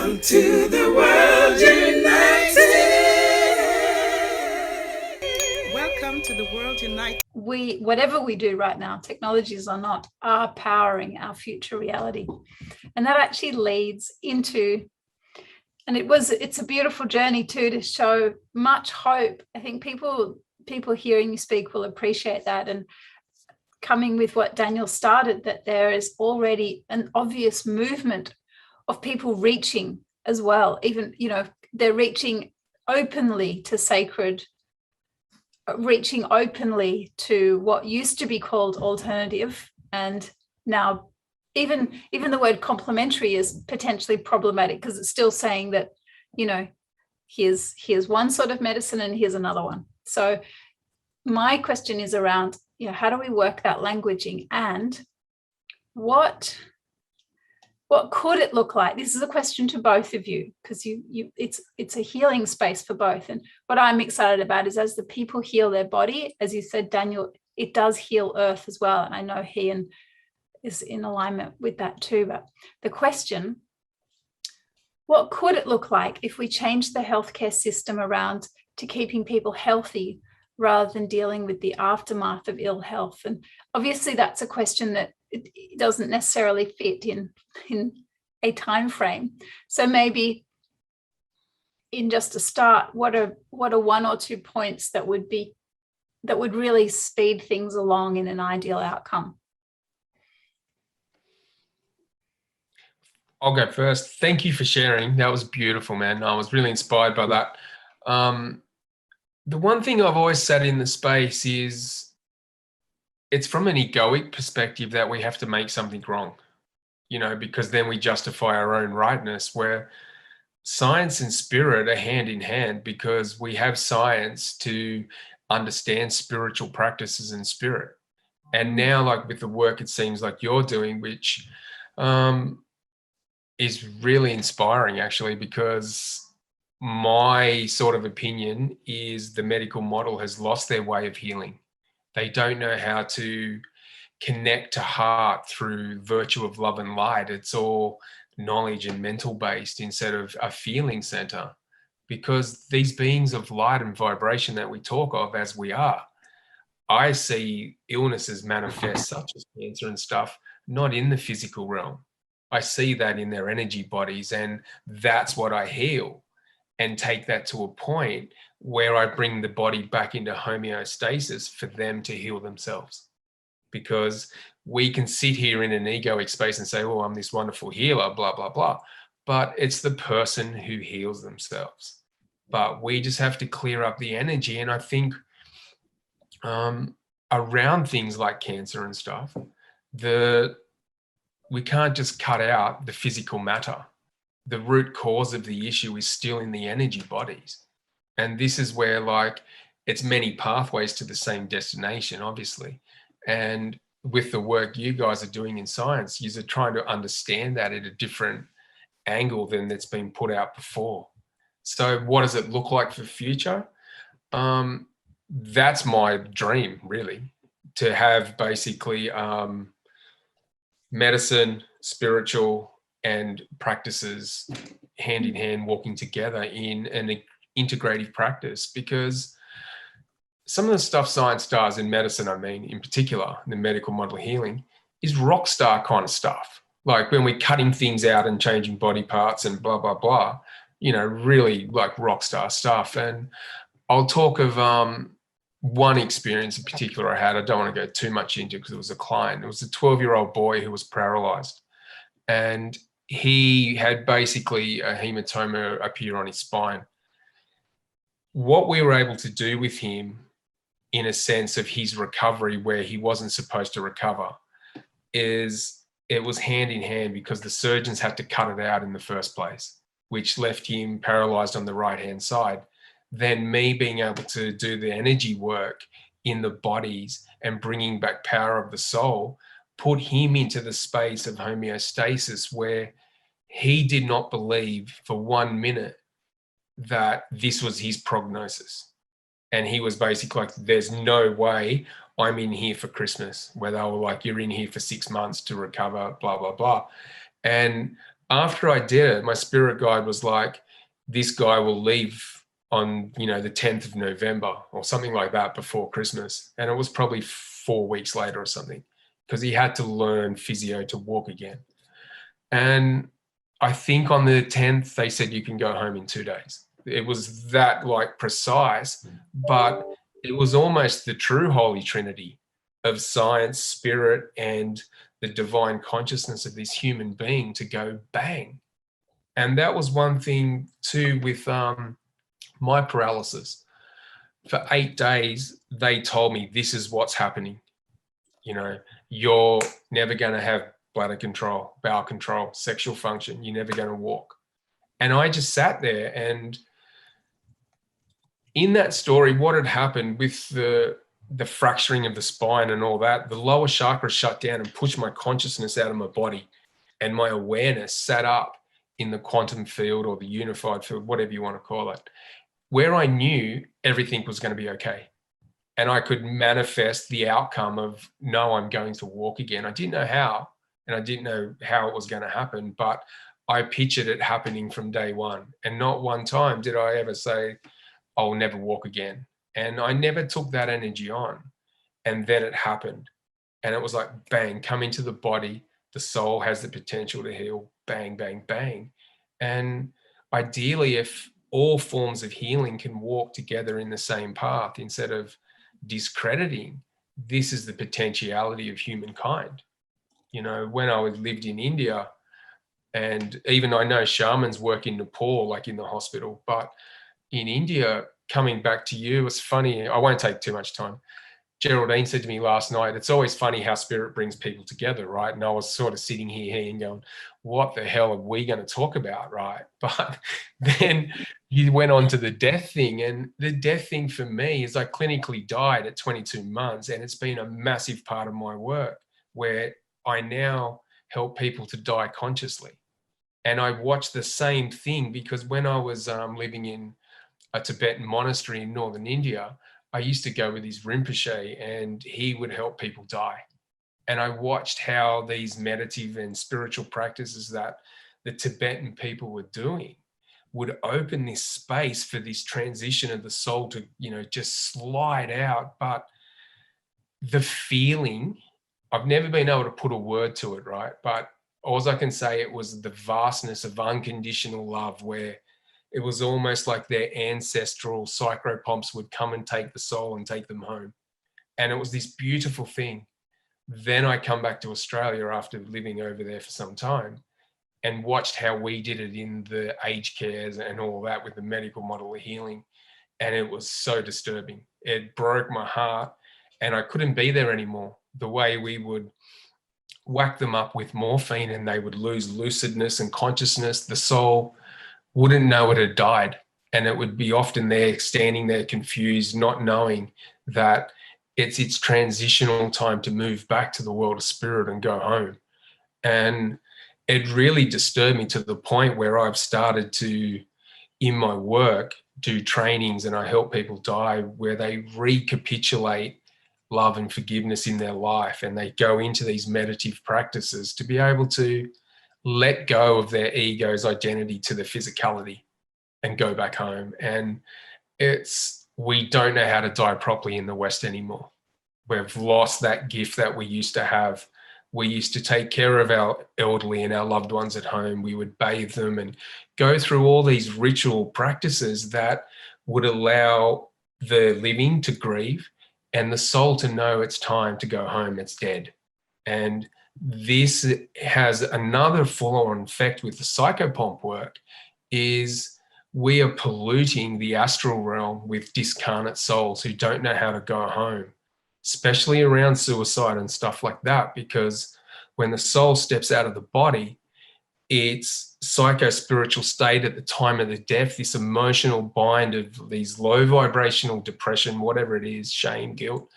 Welcome to the World United. Welcome to the World United. Whatever we do right now, technologies or not, are powering our future reality. And that actually leads into, and it's a beautiful journey too, to show much hope. I think people hearing you speak will appreciate that. And coming with what Daniel started, that there is already an obvious movement of people reaching as well. Even, they're reaching openly to sacred, reaching openly to what used to be called alternative. And now even the word complementary is potentially problematic, because it's still saying that, here's one sort of medicine and here's another one. So my question is around, how do we work that languaging, and what could it look like? This is a question to both of you, because it's a healing space for both. And what I'm excited about is, as the people heal their body, as you said, Daniel, it does heal earth as well. And I know Ian is in alignment with that too. But the question, what could it look like if we change the healthcare system around to keeping people healthy rather than dealing with the aftermath of ill health? And obviously that's a question that it doesn't necessarily fit in a time frame. So maybe in just a start, what are one or two points that would really speed things along in an ideal outcome? I'll go first. Thank you for sharing. That was beautiful, man. I was really inspired by that. The one thing I've always said in the space is, it's from an egoic perspective that we have to make something wrong, because then we justify our own rightness, where science and spirit are hand in hand, because we have science to understand spiritual practices and spirit. And now, like with the work it seems like you're doing, which is really inspiring actually, because my sort of opinion is the medical model has lost their way of healing. They don't know how to connect to heart through virtue of love and light. It's all knowledge and mental based instead of a feeling center, because these beings of light and vibration that we talk of as we are, I see illnesses manifest such as cancer and stuff, not in the physical realm. I see that in their energy bodies, and that's what I heal, and take that to a point where I bring the body back into homeostasis for them to heal themselves. Because we can sit here in an egoic space and say, oh, I'm this wonderful healer, blah, blah, blah. But it's the person who heals themselves. But we just have to clear up the energy. And I think around things like cancer and stuff, we can't just cut out the physical matter. The root cause of the issue is still in the energy bodies. And this is where it's many pathways to the same destination, obviously. And with the work you guys are doing in science, you're trying to understand that at a different angle than that's been put out before. So what does it look like for the future? That's my dream, really, to have basically medicine, spiritual, and practices hand in hand, walking together in an integrative practice. Because some of the stuff science does in medicine, in particular, the medical model healing, is rock star kind of stuff. Like when we're cutting things out and changing body parts and blah, blah, blah, really like rock star stuff. And I'll talk of one experience in particular I had. I don't want to go too much into it because it was a client. It was a 12-year-old boy who was paralyzed. And he had basically a hematoma appear on his spine. What we were able to do with him, in a sense of his recovery where he wasn't supposed to recover, is it was hand in hand, because the surgeons had to cut it out in the first place, which left him paralyzed on the right-hand side. Then me being able to do the energy work in the bodies and bringing back power of the soul put him into the space of homeostasis, where he did not believe for 1 minute that this was his prognosis. And he was basically like, there's no way I'm in here for Christmas, where they were like, you're in here for 6 months to recover, blah, blah, blah. And after I did it, my spirit guide was like, this guy will leave on, the 10th of November or something like that before Christmas. And it was probably 4 weeks later or something, because he had to learn physio to walk again. And I think on the 10th, they said you can go home in 2 days. It was that like precise, but it was almost the true Holy Trinity of science, spirit, and the divine consciousness of this human being to go bang. And that was one thing too with my paralysis. For 8 days, they told me, this is what's happening. You're never going to have bladder control, bowel control, sexual function. You're never going to walk. And I just sat there, and in that story, what had happened with the fracturing of the spine and all that, the lower chakra shut down and pushed my consciousness out of my body, and my awareness sat up in the quantum field or the unified field, whatever you want to call it, where I knew everything was going to be okay. And I could manifest the outcome of, no, I'm going to walk again. I didn't know how, and I didn't know how it was going to happen, but I pictured it happening from day one. And not one time did I ever say, I'll never walk again. And I never took that energy on. And then it happened. And it was like, bang, come into the body. The soul has the potential to heal. Bang, bang, bang. And ideally, if all forms of healing can walk together in the same path instead of discrediting, this is the potentiality of humankind. When I lived in India, and even I know shamans work in Nepal, like in the hospital, but in India, coming back to you, it's funny, I won't take too much time. Geraldine said to me last night, it's always funny how spirit brings people together, right? And I was sort of sitting here and going, what the hell are we going to talk about, right? But then you went on to the death thing, and the death thing for me is I clinically died at 22 months, and it's been a massive part of my work where I now help people to die consciously. And I watched the same thing because when I was living in a Tibetan monastery in northern India, I used to go with his Rinpoche, and he would help people die. And I watched how these meditative and spiritual practices that the Tibetan people were doing would open this space for this transition of the soul to, just slide out. But the feeling, I've never been able to put a word to it, right? But all I can say, it was the vastness of unconditional love, where it was almost like their ancestral psychropomps would come and take the soul and take them home. And it was this beautiful thing. Then I come back to Australia after living over there for some time and watched how we did it in the aged cares and all that with the medical model of healing. And it was so disturbing. It broke my heart, and I couldn't be there anymore. The way we would whack them up with morphine and they would lose lucidness and consciousness, the soul wouldn't know it had died, and it would be often there standing there confused, not knowing that it's its transitional time to move back to the world of spirit and go home. And it really disturbed me to the point where I've started to, in my work, do trainings, and I help people die where they recapitulate love and forgiveness in their life, and they go into these meditative practices to be able to let go of their ego's identity to the physicality and go back home. And we don't know how to die properly in the West anymore. We've lost that gift that we used to have. We used to take care of our elderly and our loved ones at home. We would bathe them and go through all these ritual practices that would allow the living to grieve and the soul to know it's time to go home, it's dead. And this has another full-on effect with the psychopomp work, is we are polluting the astral realm with discarnate souls who don't know how to go home, especially around suicide and stuff like that, because when the soul steps out of the body, its psycho-spiritual state at the time of the death, this emotional bind of these low vibrational depression, whatever it is, shame, guilt,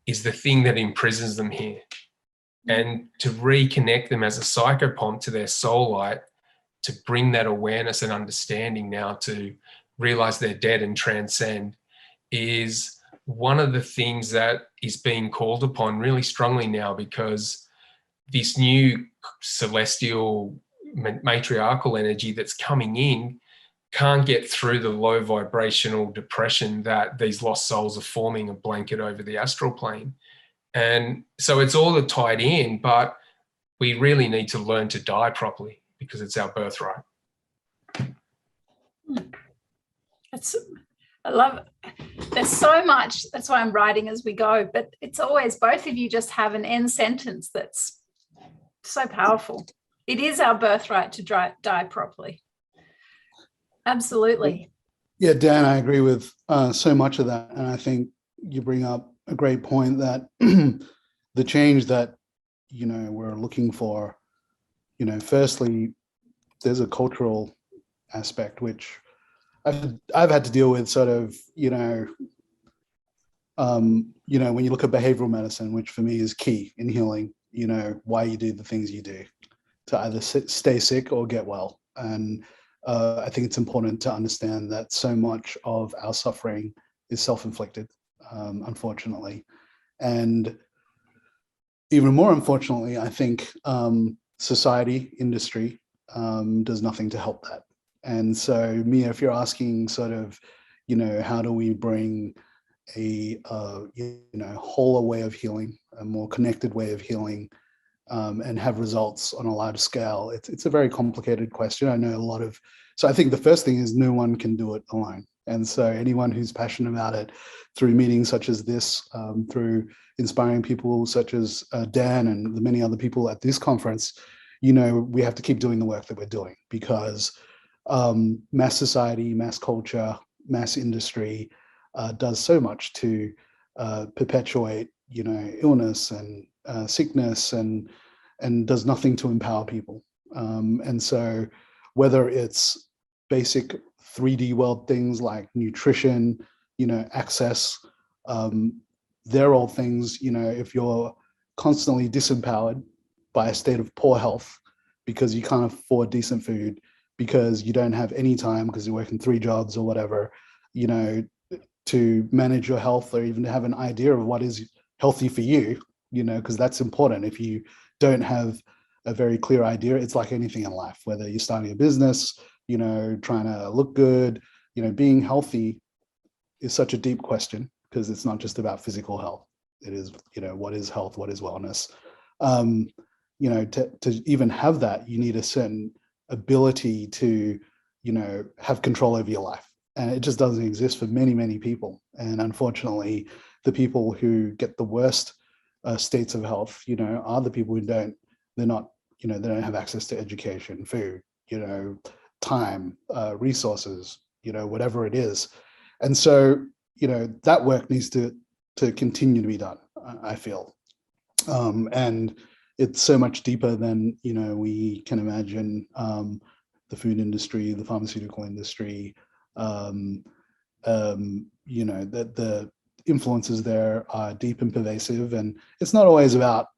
is the thing that imprisons them here. And to reconnect them as a psychopomp to their soul light, to bring that awareness and understanding now to realize they're dead and transcend, is one of the things that is being called upon really strongly now, because this new celestial matriarchal energy that's coming in can't get through the low vibrational depression that these lost souls are forming a blanket over the astral plane. And so it's all tied in, but we really need to learn to die properly because it's our birthright. I love it. There's so much. That's why I'm writing as we go. But it's always, both of you just have an end sentence that's so powerful. It is our birthright to die properly. Absolutely. Yeah, Dan, I agree with so much of that. And I think you bring up a great point that the change that, we're looking for, firstly, there's a cultural aspect, which I've had to deal with sort of, when you look at behavioral medicine, which for me is key in healing, why you do the things you do to either stay sick or get well. And I think it's important to understand that so much of our suffering is self-inflicted, unfortunately. And even more unfortunately, I think society, industry does nothing to help that. And so, Mia, if you're asking sort of, how do we bring a, wholer way of healing, a more connected way of healing, and have results on a large scale, it's a very complicated question. I know so I think the first thing is no one can do it alone. And so anyone who's passionate about it through meetings such as this, through inspiring people such as Dan and the many other people at this conference, we have to keep doing the work that we're doing, because mass society, mass culture, mass industry does so much to perpetuate, illness and sickness, and does nothing to empower people. And so whether it's basic 3D world things like nutrition, access, they're all things, if you're constantly disempowered by a state of poor health because you can't afford decent food, because you don't have any time because you're working 3 jobs or whatever, to manage your health, or even to have an idea of what is healthy for you, because that's important. If you don't have a very clear idea, it's like anything in life, whether you're starting a business, trying to look good, being healthy is such a deep question, because it's not just about physical health. It is, what is health? What is wellness? To even have that, you need a certain ability to, have control over your life. And it just doesn't exist for many, many people. And unfortunately, the people who get the worst states of health, are the people who they don't have access to education, food, time, resources, whatever it is. And so, that work needs to continue to be done, I feel. And it's so much deeper than, we can imagine. The food industry, the pharmaceutical industry, the influences there are deep and pervasive. And it's not always about,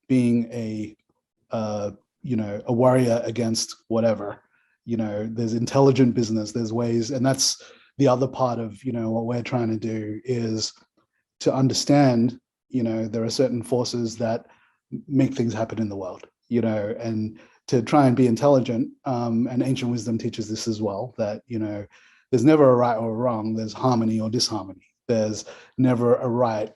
being a warrior against whatever. There's intelligent business, there's ways, and that's the other part of, what we're trying to do is to understand, there are certain forces that make things happen in the world, and to try and be intelligent. And ancient wisdom teaches this as well, that, there's never a right or a wrong, there's harmony or disharmony. There's never a right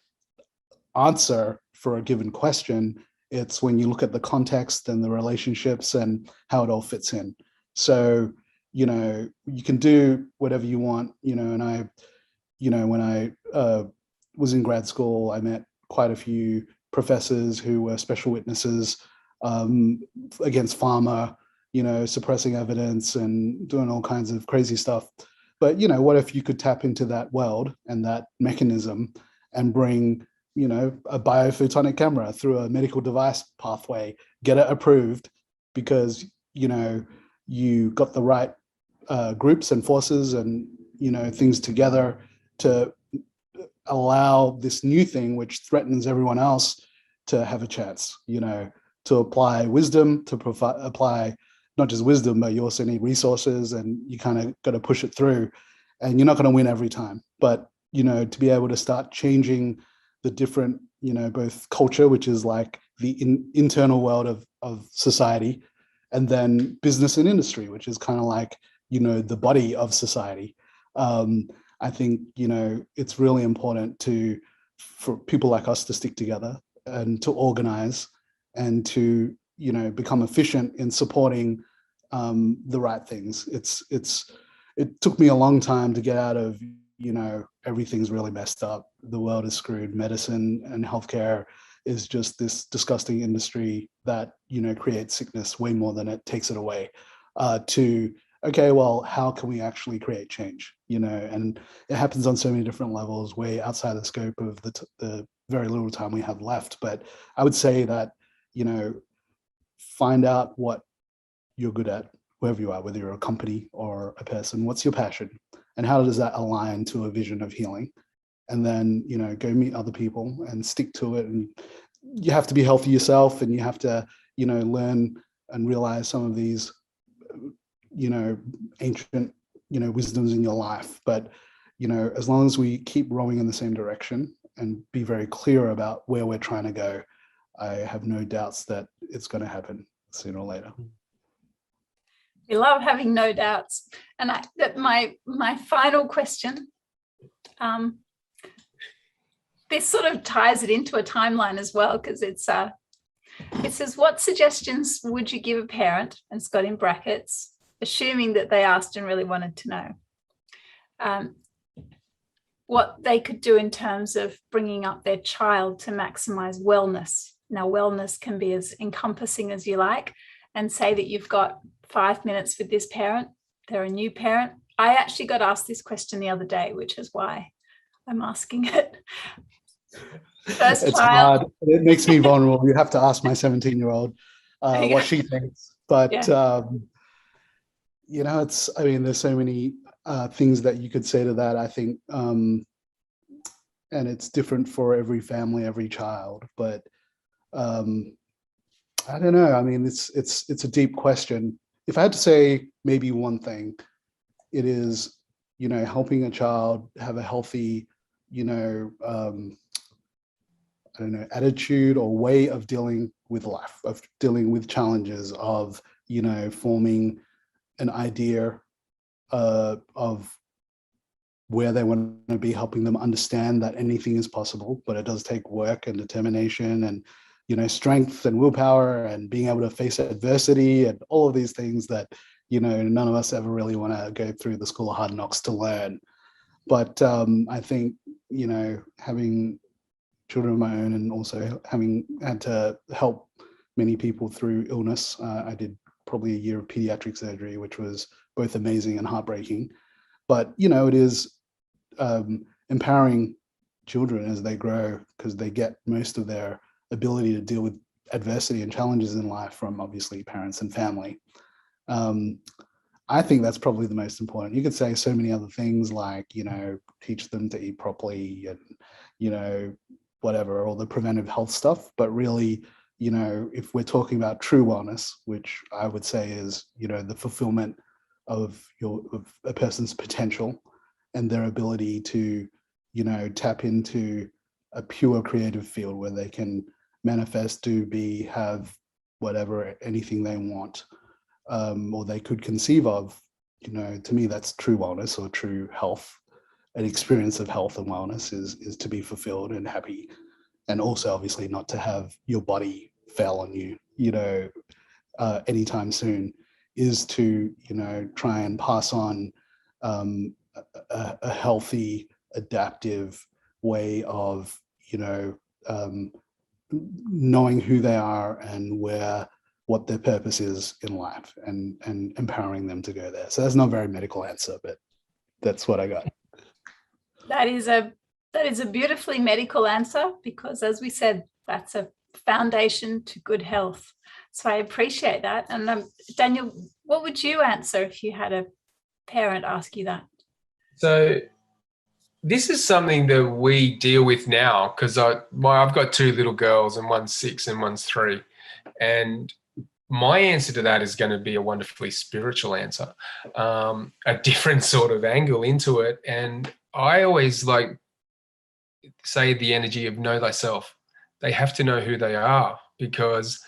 answer for a given question. It's when you look at the context and the relationships and how it all fits in. So, you can do whatever you want, and I, when I was in grad school, I met quite a few professors who were special witnesses against pharma, suppressing evidence and doing all kinds of crazy stuff. But, what if you could tap into that world and that mechanism and bring, a biophotonic camera through a medical device pathway, get it approved because, you got the right groups and forces and, things together to allow this new thing, which threatens everyone else, to have a chance, to apply wisdom, to apply not just wisdom, but you also need resources, and you kind of got to push it through. And you're not going to win every time, but, to be able to start changing the different, both culture, which is like the internal world of society, and then business and industry, which is kind of like, the body of society. I think, it's really important for people like us to stick together and to organize and to, become efficient in supporting the right things. It took me a long time to get out of, everything's really messed up. The world is screwed. Medicine and healthcare is just this disgusting industry that, creates sickness way more than it takes it away, to, okay, well, how can we actually create change? And it happens on so many different levels, way outside the scope of the very little time we have left. But I would say that, find out what you're good at, wherever you are, whether you're a company or a person. What's your passion? And how does that align to a vision of healing? And then, go meet other people and stick to it. And you have to be healthy yourself, and you have to, learn and realize some of these, ancient, wisdoms in your life. But, as long as we keep rowing in the same direction and be very clear about where we're trying to go, I have no doubts that it's going to happen sooner or later. We love having no doubts. And my final question, this sort of ties it into a timeline as well, because it says, what suggestions would you give a parent, and it's got in brackets, assuming that they asked and really wanted to know, what they could do in terms of bringing up their child to maximize wellness. Now, wellness can be as encompassing as you like, and say that you've got 5 minutes with this parent, they're a new parent. I actually got asked this question the other day, which is why I'm asking it. It's hard. It makes me vulnerable. You have to ask my 17-year-old what she thinks. But, there's so many things that you could say to that, I think. And it's different for every family, every child. But I don't know. I mean, it's a deep question. If I had to say maybe one thing, it is, helping a child have a healthy, attitude or way of dealing with life, of dealing with challenges, of, forming an idea of where they want to be, helping them understand that anything is possible, but it does take work and determination and, strength and willpower and being able to face adversity and all of these things that, none of us ever really want to go through the school of hard knocks to learn. But I think, having children of my own, and also having had to help many people through illness, I did probably a year of pediatric surgery, which was both amazing and heartbreaking. But, it is empowering children as they grow, because they get most of their ability to deal with adversity and challenges in life from obviously parents and family. I think that's probably the most important. You could say so many other things like, teach them to eat properly and, whatever, all the preventive health stuff. But really, if we're talking about true wellness, which I would say is, the fulfillment of a person's potential and their ability to, tap into a pure creative field where they can manifest, do, be, have whatever, anything they want, or they could conceive of, to me, that's true wellness or true health. An experience of health and wellness is to be fulfilled and happy, and also obviously not to have your body fail on you, anytime soon, is to, try and pass on a healthy, adaptive way of, knowing who they are and what their purpose is in life, and empowering them to go there. So that's not a very medical answer, but that's what I got. That is a beautifully medical answer, because as we said, that's a foundation to good health. So I appreciate that. And Daniel, what would you answer if you had a parent ask you that? So this is something that we deal with now, because I've got 2 little girls, and one's 6 and one's 3. And my answer to that is going to be a wonderfully spiritual answer, a different sort of angle into it. And I always say the energy of know thyself. They have to know who they are, because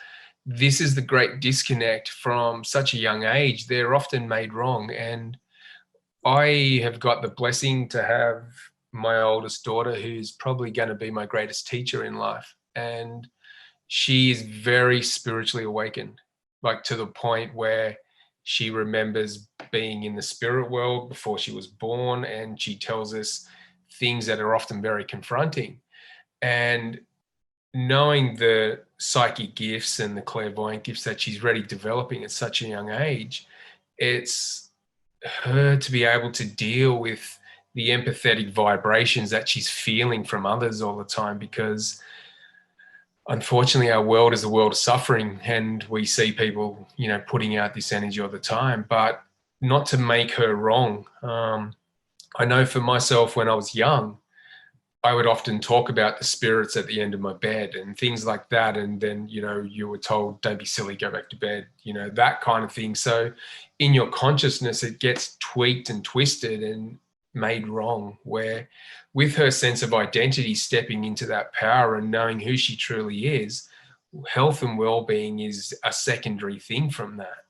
this is the great disconnect from such a young age. They're often made wrong. And I have got the blessing to have my oldest daughter, who's probably going to be my greatest teacher in life. And she is very spiritually awakened, like to the point where she remembers being in the spirit world before she was born. And she tells us things that are often very confronting. And knowing the psychic gifts and the clairvoyant gifts that she's already developing at such a young age, it's her to be able to deal with the empathetic vibrations that she's feeling from others all the time, because unfortunately our world is a world of suffering, and we see people, putting out this energy all the time, but not to make her wrong. I know for myself, when I was young, I would often talk about the spirits at the end of my bed and things like that. And then, you were told, don't be silly, go back to bed, that kind of thing. So in your consciousness, it gets tweaked and twisted and made wrong, where with her sense of identity stepping into that power and knowing who she truly is, health and well-being is a secondary thing from that.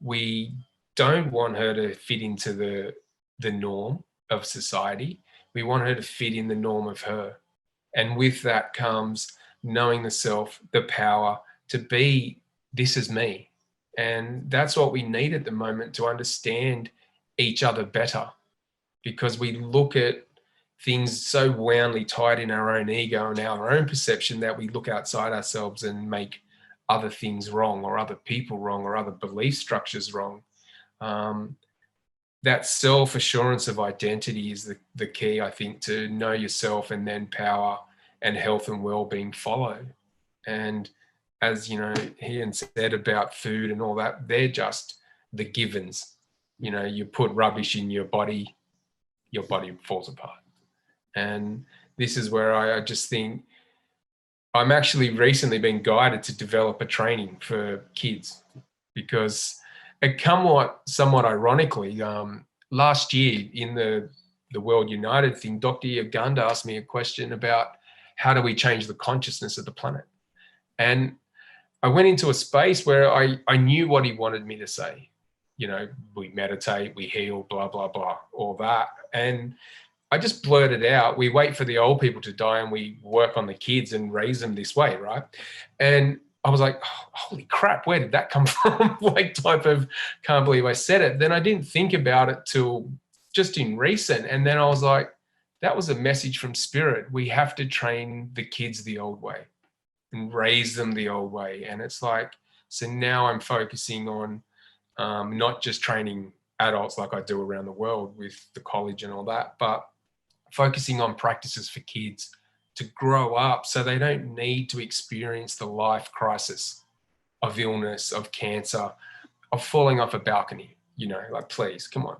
We don't want her to fit into the norm of society. We want her to fit in the norm of her. And with that comes knowing the self, the power to be, this is me. And that's what we need at the moment, to understand each other better, because we look at things so woundly tied in our own ego and our own perception that we look outside ourselves and make other things wrong, or other people wrong, or other belief structures wrong. That self-assurance of identity is the key, I think, to know yourself, and then power and health and well-being follow. And as Ian said about food and all that, they're just the givens. You put rubbish in your body falls apart. And this is where I just think I'm actually recently being guided to develop a training for kids, because it somewhat ironically, last year in the World United thing, Dr. Yugandhar asked me a question about how do we change the consciousness of the planet? And I went into a space where I knew what he wanted me to say. We meditate, we heal, blah, blah, blah, all that. And I just blurted out, we wait for the old people to die and we work on the kids and raise them this way, right? And I was like, oh, holy crap, where did that come from? Type of, can't believe I said it. Then I didn't think about it till just in recent. And then I was like, that was a message from spirit. We have to train the kids the old way and raise them the old way. And it's like, so now I'm focusing on not just training adults like I do around the world with the college and all that, but focusing on practices for kids to grow up so they don't need to experience the life crisis of illness, of cancer, of falling off a balcony, please, come on.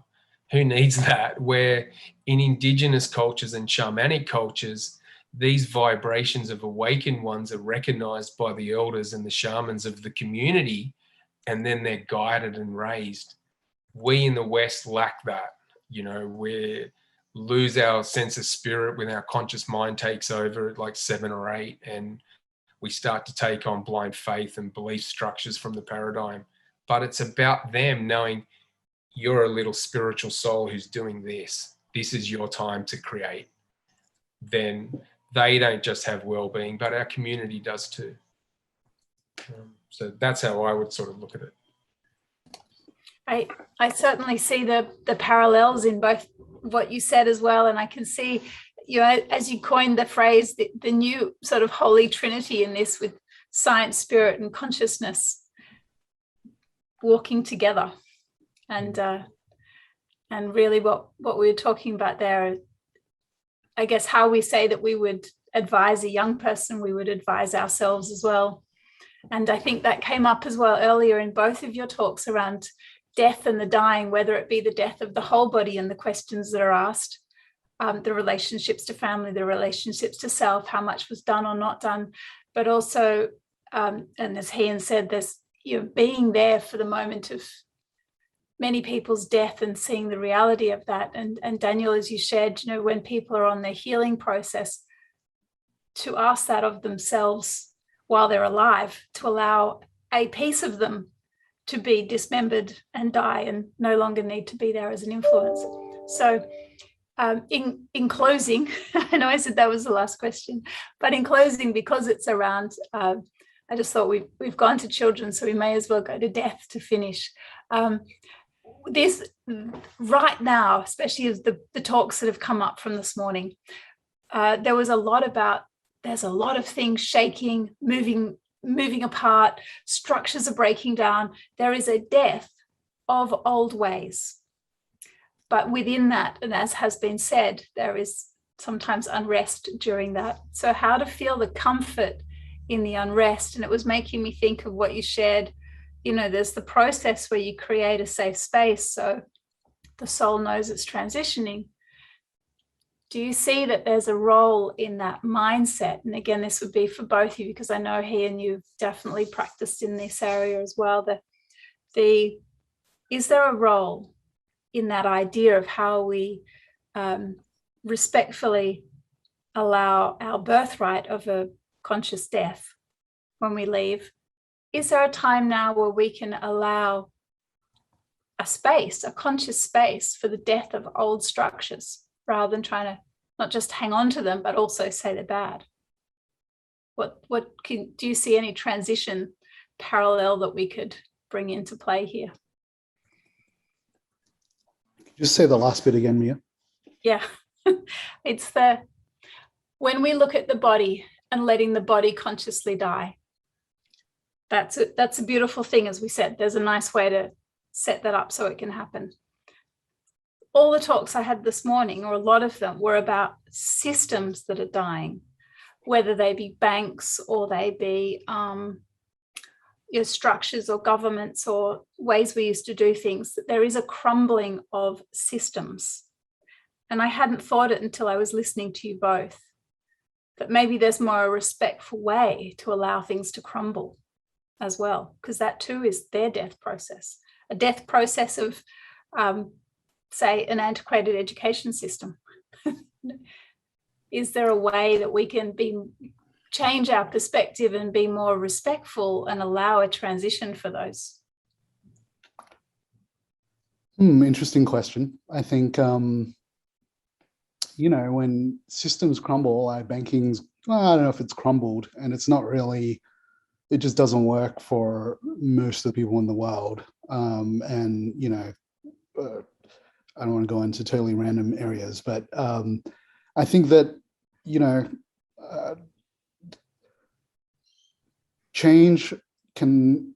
Who needs that? Where in indigenous cultures and shamanic cultures, these vibrations of awakened ones are recognized by the elders and the shamans of the community, and then they're guided and raised. We in the West lack that. We lose our sense of spirit when our conscious mind takes over at like 7 or 8, and we start to take on blind faith and belief structures from the paradigm. But it's about them knowing, you're a little spiritual soul who's doing this. This is your time to create. Then they don't just have well-being, but our community does too. So that's how I would sort of look at it. I certainly see the parallels in both what you said as well. And I can see, as you coined the phrase, the new sort of Holy Trinity in this, with science, spirit, and consciousness walking together. And really what we were talking about there, I guess how we say that we would advise a young person, we would advise ourselves as well. And I think that came up as well earlier in both of your talks around death and the dying, whether it be the death of the whole body and the questions that are asked, the relationships to family, the relationships to self, how much was done or not done, but also, and as Ian said, there's being there for the moment of many people's death and seeing the reality of that. And Daniel, as you shared, when people are on their healing process, to ask that of themselves while they're alive, to allow a piece of them to be dismembered and die and no longer need to be there as an influence. So in closing, I know I said that was the last question, but in closing, because it's around, I just thought we've gone to children, so we may as well go to death to finish. This right now, especially as the talks that have come up from this morning, there was a lot about, there's a lot of things shaking, moving apart, structures are breaking down. There is a death of old ways. But within that, and as has been said, there is sometimes unrest during that. So how to feel the comfort in the unrest. And it was making me think of what you shared. You know, there's the process where you create a safe space so the soul knows it's transitioning. Do you see that there's a role in that mindset? And again, this would be for both of you, because I know he and you've definitely practiced in this area as well. Is there a role in that idea of how we respectfully allow our birthright of a conscious death when we leave? Is there a time now where we can allow a space, a conscious space for the death of old structures, rather than trying to not just hang on to them, but also say they're bad? Do you see any transition parallel that we could bring into play here? Just say the last bit again, Mia. Yeah, it's when we look at the body and letting the body consciously die. That's a beautiful thing, as we said. There's a nice way to set that up so it can happen. All the talks I had this morning, or a lot of them, were about systems that are dying, whether they be banks or they be structures or governments or ways we used to do things. That there is a crumbling of systems. And I hadn't thought it until I was listening to you both, that maybe there's more a respectful way to allow things to crumble as well, because that too is their death process, a death process of say an antiquated education system. Is there a way that we can change our perspective and be more respectful and allow a transition for those? Interesting question. I think, when systems crumble, like banking's, I don't know if it's crumbled, and it's not really, it just doesn't work for most of the people in the world. I don't want to go into totally random areas, but I think that, change can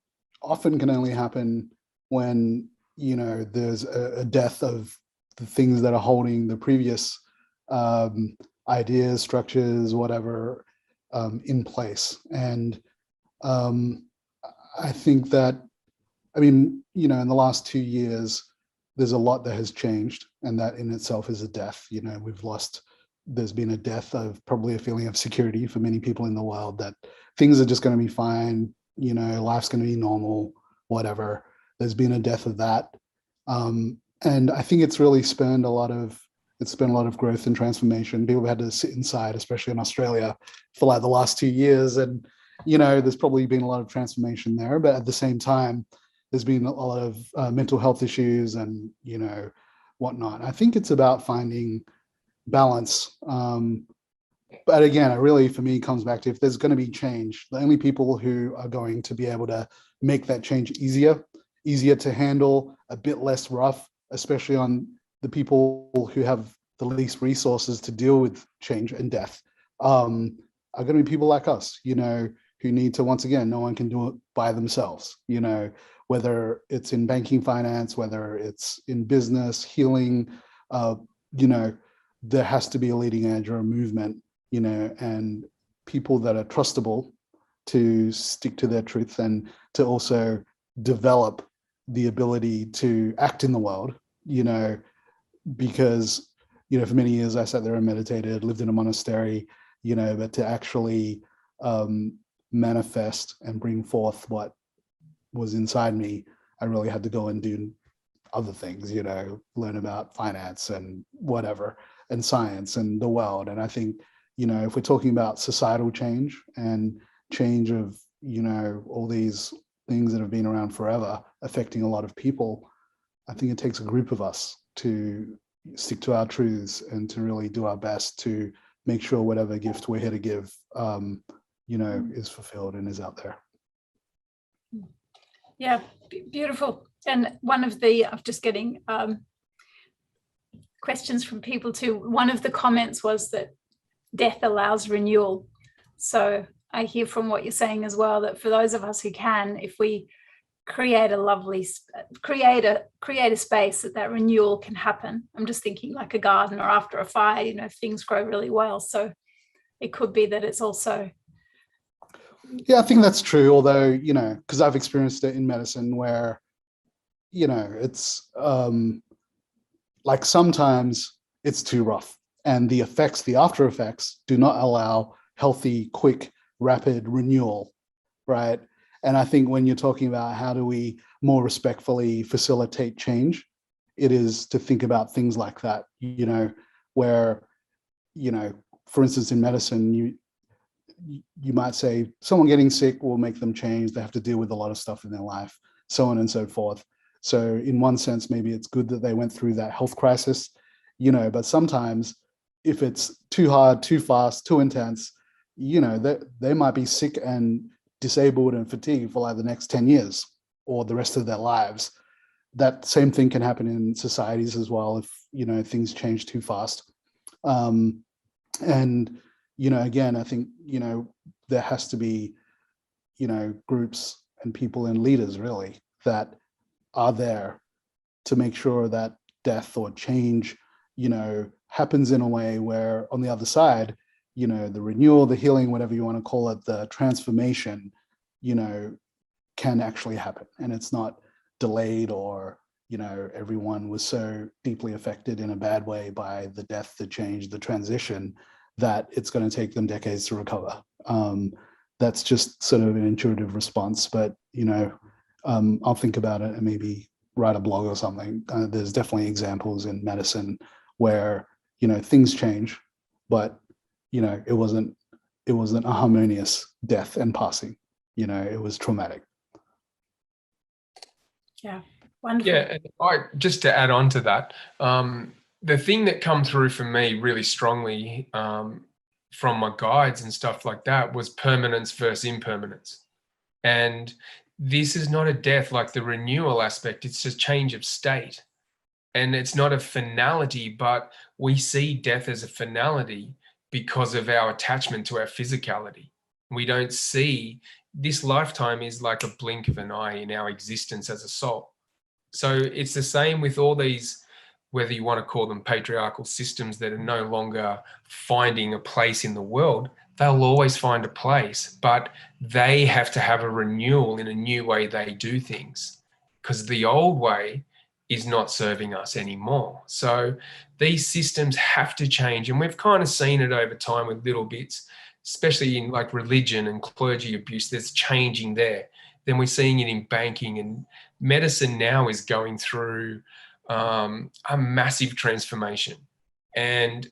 only happen when, there's a death of the things that are holding the previous ideas, structures, whatever, in place. And I think that, in the last 2 years, there's a lot that has changed, and that in itself is a death. There's been a death of probably a feeling of security for many people in the world, that things are just going to be fine, life's going to be normal, whatever. There's been a death of that. And I think it's really spurned a lot of growth and transformation. People have had to sit inside, especially in Australia, for like the last 2 years. And, there's probably been a lot of transformation there, but at the same time, there's been a lot of mental health issues and, whatnot. I think it's about finding balance. But again, it really, for me, comes back to, if there's going to be change, the only people who are going to be able to make that change easier to handle, a bit less rough, especially on the people who have the least resources to deal with change and death, are going to be people like us, who need to, once again, no one can do it by themselves, whether it's in banking, finance, whether it's in business, healing, there has to be a leading edge or a movement, and people that are trustable to stick to their truth and to also develop the ability to act in the world, because, for many years I sat there and meditated, lived in a monastery, but to actually manifest and bring forth what was inside me, I really had to go and do other things, learn about finance and whatever, and science and the world. And I think, if we're talking about societal change and change of, all these things that have been around forever, affecting a lot of people, I think it takes a group of us to stick to our truths and to really do our best to make sure whatever gift we're here to give, is fulfilled and is out there. Yeah, beautiful. And one of the, I'm just getting questions from people too. One of the comments was that death allows renewal. So I hear from what you're saying as well, that for those of us who can, if we create a lovely, create a space that renewal can happen. I'm just thinking like a garden or after a fire, things grow really well. So it could be that it's also. Yeah, I think that's true. Although, because I've experienced it in medicine where, it's like sometimes it's too rough and the effects, the after effects do not allow healthy, quick, rapid renewal, right? And I think when you're talking about how do we more respectfully facilitate change, it is to think about things like that, where, for instance, in medicine, you might say someone getting sick will make them change. They have to deal with a lot of stuff in their life, so on and so forth. So in one sense, maybe it's good that they went through that health crisis, but sometimes if it's too hard, too fast, too intense, they might be sick and disabled and fatigued for like the next 10 years or the rest of their lives. That same thing can happen in societies as well if, things change too fast. And, again, I think, there has to be, groups and people and leaders really that are there to make sure that death or change, happens in a way where on the other side, the renewal, the healing, whatever you want to call it, the transformation, can actually happen. And it's not delayed or, everyone was so deeply affected in a bad way by the death, the change, the transition, that it's going to take them decades to recover. That's just sort of an intuitive response, but, I'll think about it and maybe write a blog or something. There's definitely examples in medicine where, things change, but it wasn't a harmonious death and passing. It was traumatic. Yeah, wonderful. Yeah, and just to add on to that, the thing that come through for me really strongly from my guides and stuff like that was permanence versus impermanence. And this is not a death like the renewal aspect, it's just change of state. And it's not a finality, but we see death as a finality because of our attachment to our physicality. We don't see this lifetime is like a blink of an eye in our existence as a soul. So it's the same with all these, whether you want to call them patriarchal systems that are no longer finding a place in the world, they'll always find a place, but they have to have a renewal in a new way they do things because the old way is not serving us anymore. So these systems have to change. And we've kind of seen it over time with little bits, especially in like religion and clergy abuse, there's changing there. Then we're seeing it in banking, and medicine now is going through a massive transformation. And,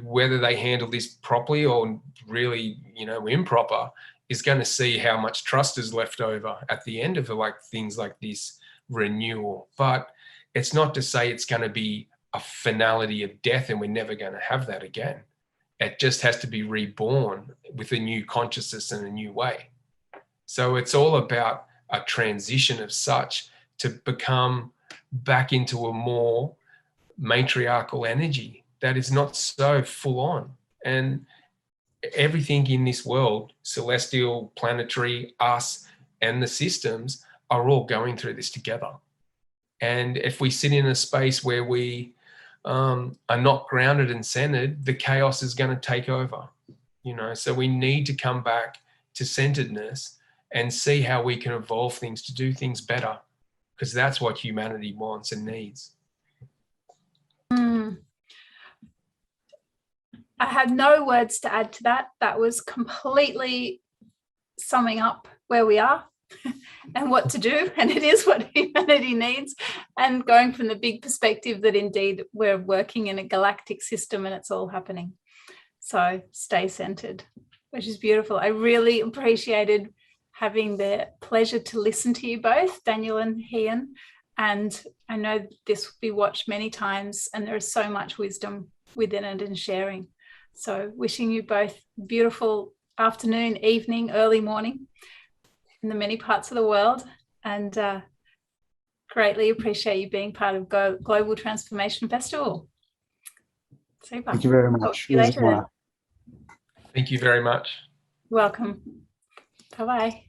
whether they handle this properly or really, improper is going to see how much trust is left over at the end of like things like this renewal. But it's not to say it's going to be a finality of death and we're never going to have that again. It just has to be reborn with a new consciousness and a new way. So it's all about a transition of such to become back into a more matriarchal energy that is not so full on. And everything in this world, celestial, planetary, us, and the systems are all going through this together. And if we sit in a space where we are not grounded and centered, the chaos is going to take over, so we need to come back to centeredness and see how we can evolve things to do things better, because that's what humanity wants and needs. I had no words to add to that. That was completely summing up where we are and what to do. And it is what humanity needs. And going from the big perspective that indeed we're working in a galactic system and it's all happening. So stay centered, which is beautiful. I really appreciated having the pleasure to listen to you both, Daniel and Ian. And I know this will be watched many times, and there is so much wisdom within it and sharing. So wishing you both beautiful afternoon, evening, early morning in the many parts of the world, and greatly appreciate you being part of Global Transformation Festival. Super. Thank you very Talk much. to you It was later an then. honor. Thank you very much. Welcome. Bye-bye.